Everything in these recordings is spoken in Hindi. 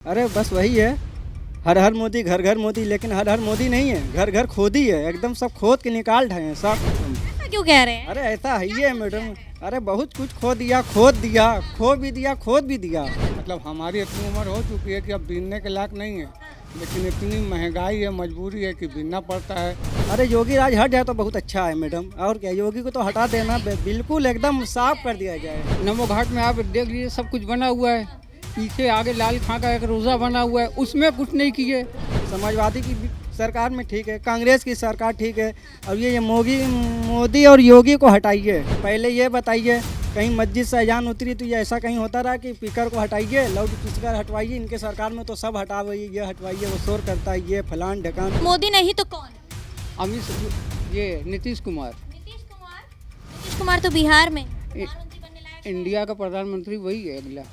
अरे बस वही है, हर हर मोदी घर घर मोदी, लेकिन हर हर मोदी नहीं है, घर घर खोदी है, एकदम सब खोद के निकाल ढाए हैं सब एकदम। ऐसा क्यों कह रहे हैं? अरे ऐसा है ही है मैडम, अरे बहुत कुछ खो दिया, खोद दिया, खो भी दिया, खोद भी दिया। मतलब हमारी इतनी उम्र हो चुकी है कि अब बीनने के लायक नहीं है, लेकिन इतनी महंगाई है, मजबूरी है कि बीनना पड़ता है। अरे योगी राज हट जाए तो बहुत अच्छा है मैडम, और क्या, योगी को तो हटा देना, बिल्कुल एकदम साफ कर दिया जाए। नमो घाट में आप देख लीजिए, सब कुछ बना हुआ है, पीछे आगे लाल खां का एक रोज़ा बना हुआ है, उसमें कुछ नहीं किए। समाजवादी की सरकार में ठीक है, कांग्रेस की सरकार ठीक है, और ये मोदी और योगी को हटाइए। पहले ये बताइए, कहीं मस्जिद से अजान उतरी तो ये ऐसा कहीं होता रहा कि स्पीकर को हटाइए, लाउड स्पीकर हटवाइए। इनके सरकार में तो सब हटाइए, ये हटवाइए, वो शोर करता है, ये फलान ढकान। मोदी नहीं तो कौन? ये नीतीश कुमार, नीतीश कुमार। नीतीश कुमार तो बिहार में प्रधानमंत्री बनने लायक है। इंडिया का प्रधानमंत्री वही है अगला।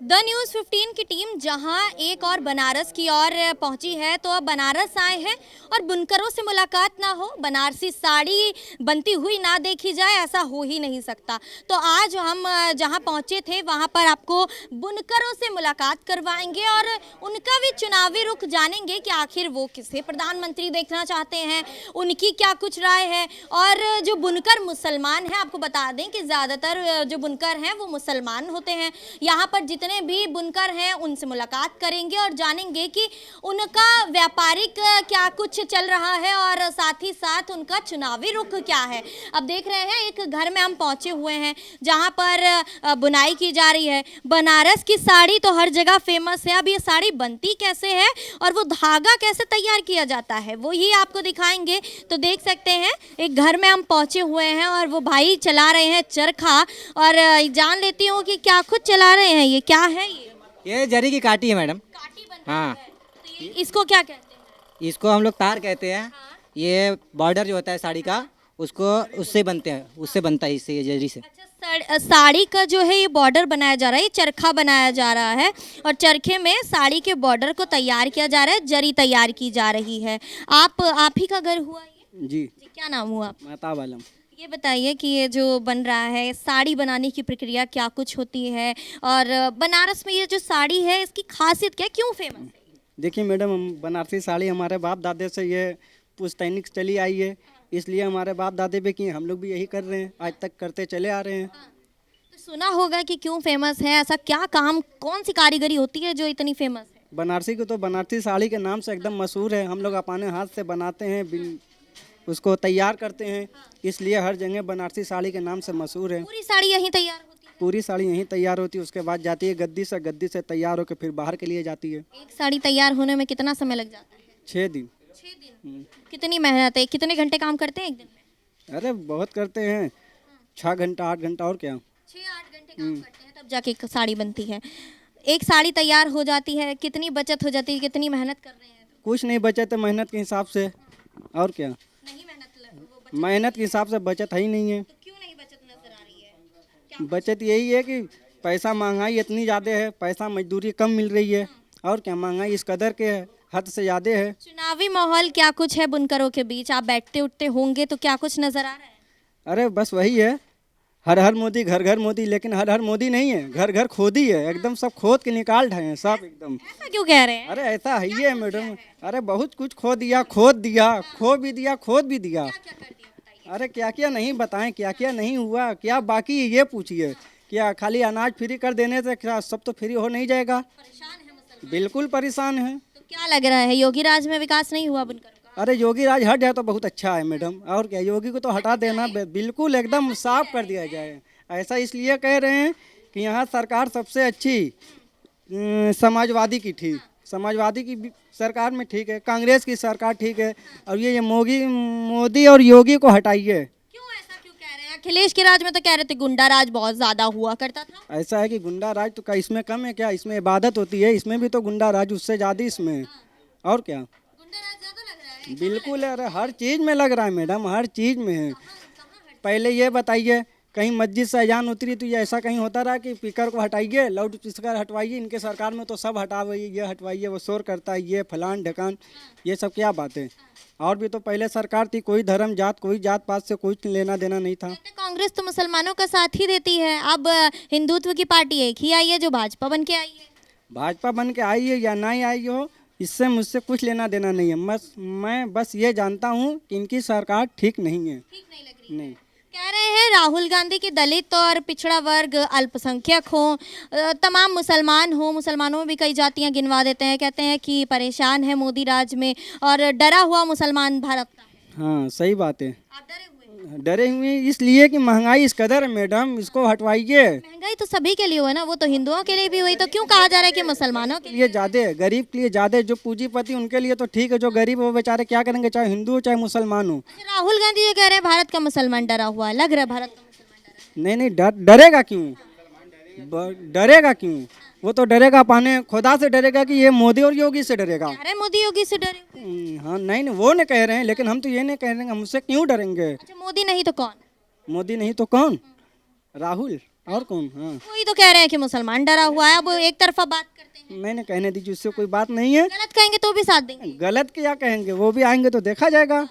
द न्यूज़ 15 की टीम जहां एक और बनारस की ओर पहुंची है, तो अब बनारस आए हैं और बुनकरों से मुलाकात ना हो, बनारसी साड़ी बनती हुई ना देखी जाए, ऐसा हो ही नहीं सकता। तो आज हम जहां पहुंचे थे वहां पर आपको बुनकरों से मुलाकात करवाएंगे और उनका भी चुनावी रुख जानेंगे कि आखिर वो किसे प्रधानमंत्री देखना चाहते हैं, उनकी क्या कुछ राय है। और जो बुनकर मुसलमान हैं, आपको बता दें कि ज़्यादातर जो बुनकर हैं वो मुसलमान होते हैं। यहाँ पर जितने भी बुनकर हैं उनसे मुलाकात करेंगे और जानेंगे कि उनका व्यापारिक क्या कुछ चल रहा है और साथ ही साथ उनका चुनावी रुख क्या है। अब देख रहे हैं एक घर में हम पहुंचे हुए हैं जहां पर बुनाई की जा रही है। बनारस की साड़ी तो हर जगह फेमस है, अब ये साड़ी बनती कैसे है और वो धागा कैसे तैयार किया जाता है वो ही आपको दिखाएंगे। तो देख सकते हैं एक घर में हम पहुंचे हुए हैं और वो भाई चला रहे हैं चरखा, और जान लेती हूँ कि क्या खुद चला रहे हैं, ये क्या है? ये जरी की काटी है मैडम। काटी बन रही हाँ। है। तो इसको क्या कहते हैं? इसको हम लोग तार कहते हैं। हाँ। ये बॉर्डर जो होता है साड़ी का, उसको उससे बनते हैं, उससे बनता है, इससे, ये जरी से। अच्छा, साड़ी का जो है ये बॉर्डर बनाया जा रहा है, ये चरखा बनाया जा रहा है और चरखे में साड़ी के बॉर्डर को तैयार किया जा रहा है, जरी तैयार की जा रही है। आप ही का घर हुआ ये? जी, क्या नाम हुआ आप? महताब आलम। ये बताइए कि ये जो बन रहा है, साड़ी बनाने की प्रक्रिया क्या कुछ होती है और बनारस में ये जो साड़ी है इसकी खासियत क्या है, क्यों फेमस है? देखिए मैडम, हम बनारसी साड़ी हमारे बाप दादे से ये पुश्तैनिक चली आई है, इसलिए हमारे बाप दादे भी किए, हम लोग भी यही कर रहे हैं, आज तक करते चले आ रहे हैं। तो सुना होगा कि क्यों फेमस है, ऐसा क्या काम, कौन सी कारीगरी होती है जो इतनी फेमस है? बनारसी को तो बनारसी साड़ी के नाम से एकदम मशहूर है, हम लोग अपने हाथ से बनाते हैं, उसको तैयार करते हैं, इसलिए हर जगह बनारसी साड़ी के नाम से मशहूर है। पूरी साड़ी यहीं तैयार होती है? पूरी साड़ी यहीं तैयार होती है, उसके बाद जाती है गद्दी से तैयार होकर फिर बाहर के लिए जाती है। एक साड़ी तैयार होने में कितना समय लग जाता है? 6 दिन। 6 दिन। कितनी मेहनत है, कितने घंटे काम करते हैं एक दिन में? अरे बहुत करते हैं, 6 घंटा 8 घंटा, और क्या। 6-8 घंटे काम करते हैं तब जाके एक साड़ी बनती है। एक साड़ी तैयार हो जाती है, कितनी बचत हो जाती है, कितनी मेहनत कर रहे हैं? कुछ नहीं बचत है मेहनत के हिसाब से, और क्या। नहीं मेहनत के हिसाब से बचत है ही नहीं है। तो क्यों नहीं बचत नजर आ रही है? बचत यही है कि पैसा, महंगाई इतनी ज़्यादा है, पैसा मजदूरी कम मिल रही है, और क्या, महंगाई इस कदर के है, हद से ज़्यादा है। चुनावी माहौल क्या कुछ है बुनकरों के बीच? आप बैठते उठते होंगे तो क्या कुछ नजर आ रहा है? अरे बस वही है, हर हर मोदी घर घर मोदी, लेकिन हर हर मोदी नहीं है, घर घर खोदी है, एकदम सब खोद के निकाल ढाए हैं सब एकदम। ऐसा क्यों कह रहे हैं? अरे ऐसा है ही है मैडम, अरे बहुत कुछ खो दिया, खोद दिया, खो भी दिया, खोद भी दिया। क्या कर दिया बताइए? अरे क्या क्या नहीं बताएं, क्या क्या नहीं हुआ, क्या बाकी है ये पूछिए। क्या खाली अनाज फ्री कर देने से क्या सब तो फ्री हो नहीं जाएगा? परेशान है मुसलमान। बिल्कुल परेशान है। तो क्या लग रहा है, योगी राज में विकास नहीं हुआ बुनकरों का? अरे योगी राज हट जाए तो बहुत अच्छा है मैडम, और क्या, योगी को तो हटा देना, बिल्कुल एकदम साफ कर दिया जाए। ऐसा इसलिए कह रहे हैं कि यहाँ सरकार सबसे अच्छी समाजवादी की थी, समाजवादी की सरकार में ठीक है, कांग्रेस की सरकार ठीक है, और ये मोदी और योगी को हटाइए। क्यों ऐसा क्यों कह रहे हैं? अखिलेश के राज में तो कह रहे थे गुंडा राज बहुत ज्यादा हुआ करता था। ऐसा है कि गुंडा राज तो क्या इसमें कम है क्या? इसमें इबादत होती है, इसमें भी तो गुंडा राज उससे ज़्यादा इसमें, और क्या। गुंडा राज ज्यादा लग रहा है? बिल्कुल, अरे हर चीज़ में लग रहा है मैडम, हर चीज़ में है। पहले ये बताइए, कहीं मस्जिद से अजान उतरी तो ये ऐसा कहीं होता रहा कि स्पीकर को हटाइए, लाउड स्पीकर हटवाइए, इनके सरकार में तो सब हटाइए, ये हटवाइए, वो शोर करता है, ये फलान ढकान, ये सब क्या बात है। और भी तो पहले सरकार थी, कोई धर्म जात कोई जात पात से कोई लेना देना नहीं था। कांग्रेस तो मुसलमानों का साथ ही देती है, अब हिंदुत्व की पार्टी एक ही आई है जो भाजपा बन के आई है। भाजपा बन के आई है या नहीं आई हो, इससे मुझसे कुछ लेना देना नहीं है। मैं बस ये जानता हूँ कि इनकी सरकार ठीक नहीं है। ठीक नहीं लग रही। नहीं, कह रहे हैं राहुल गांधी की दलित और पिछड़ा वर्ग, अल्पसंख्यक हो, तमाम मुसलमान हो, मुसलमानों में भी कई जातियां गिनवा देते हैं, कहते हैं कि परेशान है मोदी राज में और डरा हुआ मुसलमान भारत का है। हाँ सही बात है। आप डरे हुए हैं? डरे हुए हैं इसलिए कि महंगाई इस कदर है मैडम, इसको हटवाइए। महंगाई तो सभी के लिए हुआ ना, वो तो हिंदुओं के लिए भी हुई, तो क्यों कहा जा रहा है कि मुसलमानों के लिए? ये ज़्यादा है, गरीब के लिए ज़्यादा है। जो पूंजीपति उनके लिए तो ठीक है, जो गरीब है वो बेचारे क्या करेंगे, चाहे हिंदू हो चाहे मुसलमान हो। अच्छा, राहुल गांधी जो कह रहे हैं भारत का मुसलमान डरा हुआ है, लग रहा है भारत का मुसलमान डरा है। नहीं नहीं, डरेगा क्यों, डरेगा क्यों? वो तो डरेगा अपने खुदा से डरेगा कि ये मोदी और योगी से डरेगा। कह रहे हैं मोदी योगी से डरे हुए हैं। हाँ नहीं नहीं, वो नहीं कह रहे हैं, लेकिन हम तो ये नहीं कह रहे हैं, हमसे क्यों डरेंगे? अच्छा, मोदी नहीं तो कौन? मोदी नहीं तो कौन? राहुल और कौन? हाँ वही तो कह रहे हैं कि मुसलमान डरा हुआ है, अब एक तरफा बात करते हैं। मैंने कहने दीजिए, उससे कोई बात नहीं है। गलत कहेंगे तो भी साथ देंगे। गलत क्या कहेंगे, वो भी आएंगे तो देखा जाएगा,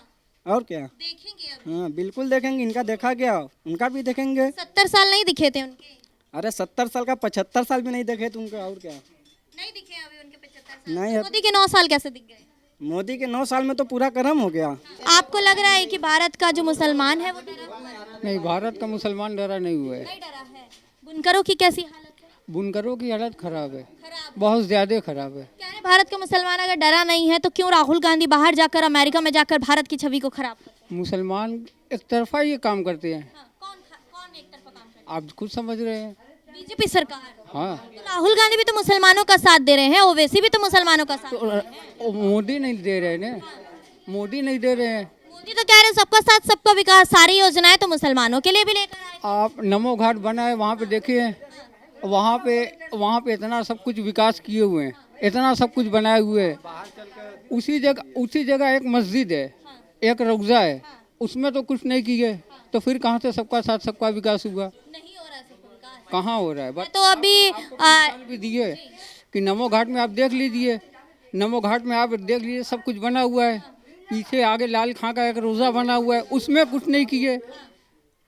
और क्या। देखेंगे अब। हाँ बिल्कुल देखेंगे, इनका देखा गया, उनका भी देखेंगे। 70 साल नहीं दिखे थे उनके? अरे 70 साल का 75 साल भी नहीं देखे तो उनका, और क्या। नहीं दिखे अभी उनके 75 साल। नहीं, मोदी के 9 साल कैसे दिख गए? मोदी के 9 साल में तो पूरा कर्म हो गया। आपको लग रहा है कि भारत का जो मुसलमान है वो डरा हुआ है? नहीं, भारत का मुसलमान डरा नहीं हुआ है। नहीं डरा है। बुनकरों की कैसी हालत है? बुनकरों की हालत खराब है, खराब। बहुत ज़्यादा खराब है। कह रहे भारत का मुसलमान अगर डरा नहीं है तो क्यों राहुल गांधी बाहर जाकर, अमेरिका में जाकर भारत की छवि को खराब करते हैं? मुसलमान एक तरफा ये काम करते हैं, हाँ, कौन एक तरफा काम करता आप खुद समझ रहे हैं। है? बीजेपी सरकार। हाँ, तो राहुल गांधी भी तो मुसलमानों का साथ दे रहे हैं, ओवैसी भी तो मुसलमानों का साथ दे रहे हैं। तो मोदी नहीं दे रहे हैं, मोदी नहीं दे रहे हैं। मोदी तो कह रहे हैं सबका साथ सबका विकास, सारी योजनाएं तो मुसलमानों के लिए भी लेकर आए। आप नमो घाट बना है, वहाँ पे देखिए, वहाँ पे इतना सब कुछ विकास किए हुए हैं, इतना सब कुछ बनाए हुए हैं। उसी जगह एक मस्जिद है, एक रोज़ा है, उसमें तो कुछ नहीं किए, तो फिर कहाँ से सबका साथ सबका विकास हुआ? नहीं हो रहा है सबका विकास। कहाँ हो रहा है? बस तो अभी मिसाल भी दिए कि नमो घाट में आप देख लीजिए, नमो घाट में आप देख लीजिए, सब कुछ बना हुआ है। पीछे आगे लाल खां का एक रोज़ा बना हुआ है, उसमें कुछ नहीं किए,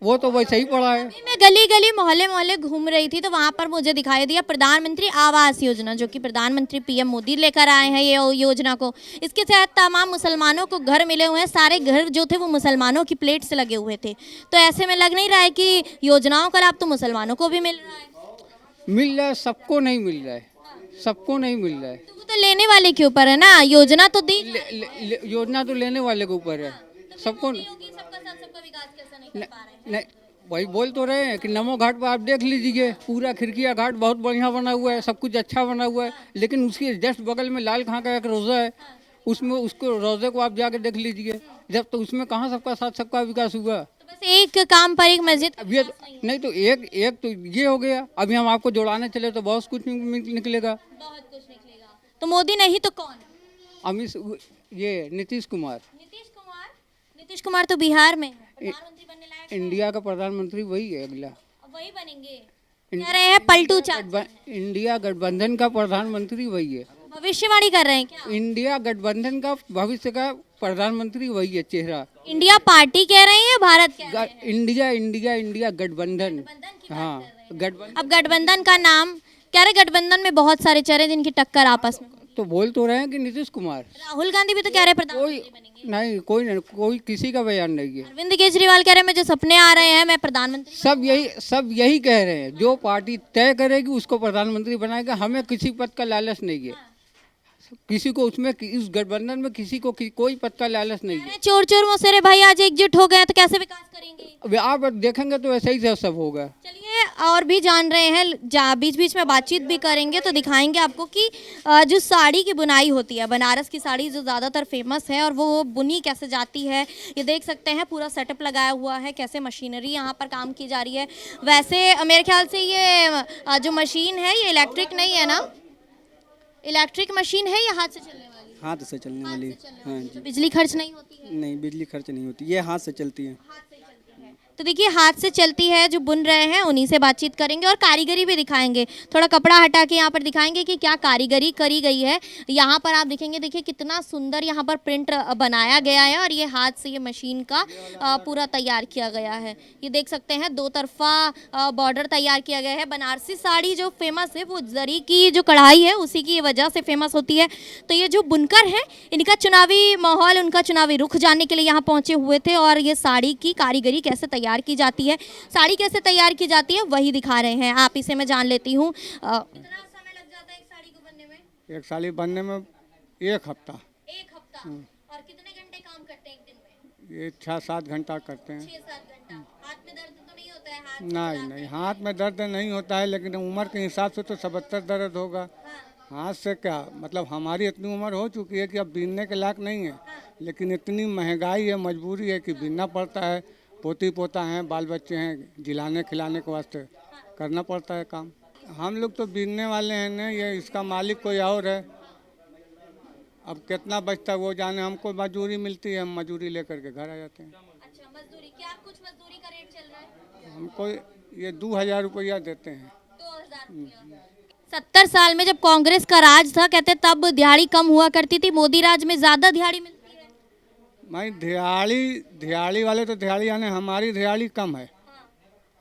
वो तो वैसे ही पड़ा है। मैं गली गली मोहल्ले मोहल्ले घूम रही थी तो वहाँ पर मुझे दिखाई दिया प्रधानमंत्री आवास योजना, जो कि प्रधानमंत्री पीएम मोदी लेकर आए हैं ये योजना को। इसके तहत तमाम मुसलमानों को घर मिले हुए हैं, सारे घर जो थे वो मुसलमानों की प्लेट से लगे हुए थे। तो ऐसे में लग नहीं रहा है कि योजनाओं का लाभ तो मुसलमानों को भी मिल रहा है? मिल रहा है, सबको नहीं मिल रहा है, सबको नहीं मिल रहा है। तो वो तो लेने वाले के ऊपर है ना, योजना तो दी योजना तो लेने वाले के ऊपर है, सबको योगी सबका साथ सबका विकास कैसे नहीं कर पा रहे हैं? नहीं, वही बोल तो रहे हैं कि नमो घाट पर आप देख लीजिए, पूरा खिड़किया घाट बहुत बढ़िया बना हुआ है, सब कुछ अच्छा बना हुआ है, लेकिन उसके जस्ट बगल में लाल खां का एक रोज़ा है, उसमें उसको रोज़े को आप जाके देख लीजिए, जब तो उसमें कहाँ सबका साथ सबका विकास हुआ? तो बस एक काम पर एक मस्जिद। अब ये नहीं तो एक तो ये हो गया, अभी हम आपको जोड़ाने चले तो बहुत कुछ निकलेगा। बहुत कुछ निकलेगा। तो मोदी नहीं तो कौन? ये नीतीश कुमार। नीतीश कुमार? नीतीश कुमार तो बिहार में है, प्रधानमंत्री बनने लायक है। इंडिया का प्रधानमंत्री वही है अगला। अब वही बनेंगे, कह रहे हैं पलटू चाचा। इंडिया गठबंधन का प्रधानमंत्री वही है। भविष्यवाणी कर रहे हैं क्या? इंडिया गठबंधन का भविष्य का प्रधानमंत्री वही है चेहरा। इंडिया पार्टी कह रहे हैं या भारत कह रहे हैं? इंडिया गठबंधन। की हाँ, गठबंधन अब गठबंधन का नाम कह रहे, गठबंधन में बहुत सारे चेहरे जिनकी टक्कर आपस में। तो बोल तो रहे हैं कि नीतीश कुमार। राहुल गांधी भी तो कह रहे हैं प्रधानमंत्री बनेंगे। नहीं, कोई किसी का बयान नहीं है। अरविंद केजरीवाल कह रहे हैं मुझे सपने आ रहे हैं, मैं प्रधानमंत्री। सब यही कह रहे हैं, जो पार्टी तय करेगी उसको प्रधानमंत्री बनाएगा, हमें किसी पद का लालच नहीं है, किसी को उसमें इस गठबंधन में किसी को कोई पद का लालच नहीं है। चोर चोर मौसेरे भाई आज एकजुट हो गए तो कैसे विकास करेंगे? अब आप देखेंगे तो ऐसे ही सब होगा। चलिए और भी जान रहे हैं, बीच बीच में बातचीत भी करेंगे तो दिखाएंगे आपको कि जो साड़ी की बुनाई होती है, बनारस की साड़ी जो ज़्यादातर फेमस है, और वो बुनी कैसे जाती है। ये देख सकते हैं पूरा सेटअप लगाया हुआ है, कैसे मशीनरी यहाँ पर काम की जा रही है। वैसे मेरे ख्याल से ये जो मशीन है ये इलेक्ट्रिक नहीं है ना, इलेक्ट्रिक मशीन है या हाथ से चलने वाली? हाथ से चलने वाली। हाँ तो जी। बिजली खर्च नहीं होती है? नहीं, बिजली खर्च नहीं होती, ये हाथ से चलती है। हाथ से चलती है। तो देखिए हाथ से चलती है, जो बुन रहे हैं उन्हीं से बातचीत करेंगे और कारीगरी भी दिखाएंगे। थोड़ा कपड़ा हटा के यहाँ पर दिखाएंगे कि क्या कारीगरी करी गई है। यहाँ पर आप देखेंगे, देखिए कितना सुंदर यहाँ पर प्रिंट बनाया गया है और ये हाथ से ये मशीन का पूरा तैयार किया गया है। ये देख सकते हैं 2 तरफा बॉर्डर तैयार किया गया है। बनारसी साड़ी जो फेमस है वो जरी की जो कढ़ाई है उसी की वजह से फेमस होती है। तो ये जो बुनकर है इनका चुनावी माहौल, उनका चुनावी रुख जानने के लिए यहाँ पहुँचे हुए थे और ये साड़ी की कारीगरी कैसे तैयार की जाती है, साड़ी कैसे तैयार की जाती है वही दिखा रहे हैं। आप इसे मैं जान लेती हूँ। कितना समय लग जाता है एक साड़ी को बनने में? एक साड़ी बनने में 1 हफ्ता। 1 हफ्ता। और कितने घंटे काम करते हैं एक दिन में? ये 6-7 घंटा करते हैं। 6-7 घंटा। हाथ में दर्द तो नहीं होता है? नहीं, हाथ में दर्द नहीं होता है, लेकिन उम्र के हिसाब से तो 77 दर्द होगा। हाथ से क्या मतलब, हमारी इतनी उम्र हो चुकी है कि अब बीनने के लायक नहीं है, लेकिन इतनी महंगाई है, मजबूरी है कि बीनना पड़ता है। पोती पोता हैं, बाल बच्चे हैं, जिलाने खिलाने के वास्ते करना पड़ता है काम। हम लोग तो बीनने वाले हैं ना, ये इसका मालिक कोई और है। अब कितना बचता है वो जाने, हमको मजदूरी मिलती है, हम मजदूरी लेकर के घर आ जाते हैं। अच्छा, मजदूरी क्या कुछ मजदूरी का रेट चल रहा है? हमको ये 2000 रुपया देते हैं। 2000 रुपया। 70 साल में जब कांग्रेस का राज था, कहते तब दिहाड़ी कम हुआ करती थी, मोदी राज में ज्यादा दिहाड़ी मिलती है। भाई दिहाड़ी वाले तो दिहाड़ी आने, हमारी दिहाड़ी कम है।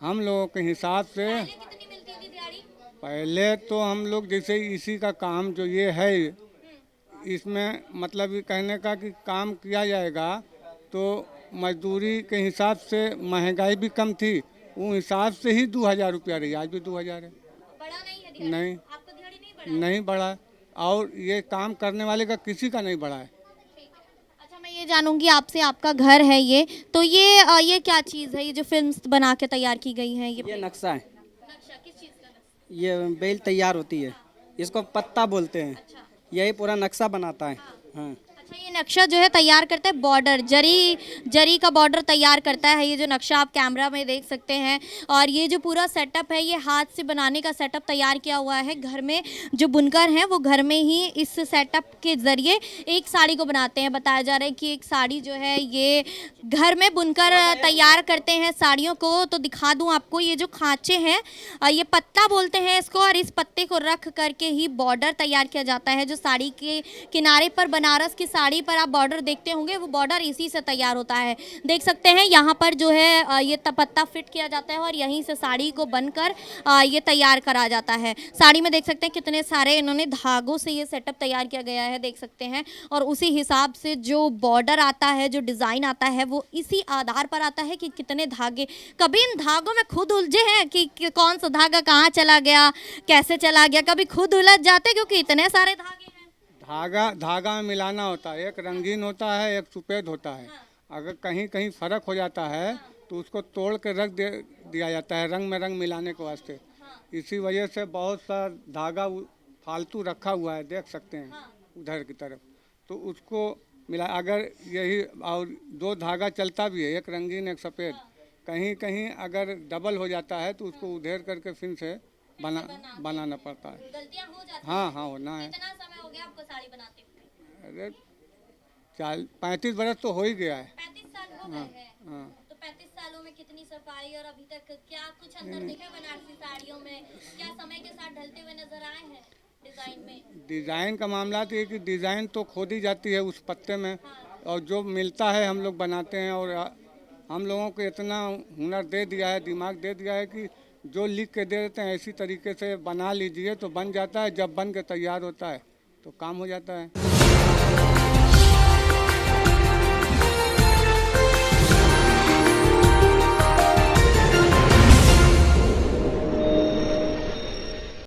हम लोगों के हिसाब से पहले कितनी मिलती थी दिहाड़ी? पहले तो हम लोग जैसे इसी का काम जो ये है, इसमें मतलब ये कहने का कि काम किया जाएगा तो मजदूरी के हिसाब से महंगाई भी कम थी, उस हिसाब से ही 2000 रुपया रही। आज भी 2000 है। बड़ा नहीं है दिहाड़ी? नहीं, आपका दिहाड़ी नहीं बढ़ा? नहीं बढ़ा है। और ये काम करने वाले का किसी का नहीं बढ़ा है। अच्छा, मैं ये जानूंगी आपसे, आपका घर है ये, तो ये क्या चीज़ है, ये जो फिल्म बना के तैयार की गई है? ये नक्शा है, नक्शा किस चीज़ का? नक्शा? ये बेल तैयार होती है, इसको पत्ता बोलते हैं। अच्छा। यही पूरा नक्शा बनाता है। हाँ, अच्छा, ये नक्शा जो है तैयार करता है बॉर्डर, जरी का बॉर्डर तैयार करता है। ये जो नक्शा आप कैमरा में देख सकते हैं, और ये जो पूरा सेटअप है ये हाथ से बनाने का सेटअप तैयार किया हुआ है। घर में जो बुनकर हैं वो घर में ही इस सेटअप के ज़रिए एक साड़ी को बनाते हैं। बताया जा रहा है कि एक साड़ी जो है ये घर में बुनकर तैयार करते हैं साड़ियों को। तो दिखा दूँ आपको, ये जो खाँचे हैं ये पत्ता बोलते हैं इसको, और इस पत्ते को रख करके ही बॉर्डर तैयार किया जाता है। जो साड़ी के किनारे पर बनारस की साड़ी पर आप बॉर्डर देखते होंगे, वो बॉर्डर इसी से तैयार होता है। देख सकते हैं यहाँ पर जो है ये पत्ता फिट किया जाता है और यहीं से साड़ी को बनकर ये तैयार करा जाता है। साड़ी में देख सकते हैं कितने सारे इन्होंने धागों से ये सेटअप तैयार किया गया है, देख सकते हैं। और उसी हिसाब से जो बॉर्डर आता है, जो डिज़ाइन आता है, वो इसी आधार पर आता है कि कितने धागे। कभी इन धागों में खुद उलझे हैं कि कौन सा धागा कहाँ चला गया, कैसे चला गया? कभी खुद उलझ जाते क्योंकि इतने सारे धागे हैं। धागा में मिलाना होता है, एक रंगीन होता है, एक सफ़ेद होता है। अगर कहीं कहीं फ़र्क हो जाता है तो उसको तोड़ के रख दिया जाता है, रंग में रंग मिलाने के वास्ते। इसी वजह से बहुत सा धागा फालतू रखा हुआ है, देख सकते हैं उधर की तरफ। तो उसको मिला, अगर यही और 2 धागा चलता भी है, एक रंगीन एक सफ़ेद, कहीं कहीं अगर डबल हो जाता है तो उसको उधेर करके फिर से बनाना पड़ता है। गलतियां हो जाती हैं। हाँ हाँ, होना है। कितना समय हो गया आपको साड़ी बनाते हुए? अरे 35 बरस तो हो ही गया है। 35 साल हो गए हैं। हाँ। तो 35 सालों में कितनी सफाई और अभी तक क्या कुछ अंतर दिखे बनारसी साड़ियों में? क्या समय के साथ ढलते हुए नजर आए हैं डिजाइन में? डिज़ाइन का मामला तो ये कि डिज़ाइन तो खोदी जाती है उस पत्ते में, और जो मिलता है हम लोग बनाते हैं। और हम लोगों को इतना हुनर दे दिया है, दिमाग दे दिया है कि जो लिख के दे देते हैं इसी तरीके से बना लीजिए तो बन जाता है। जब बन के तैयार होता है तो काम हो जाता है।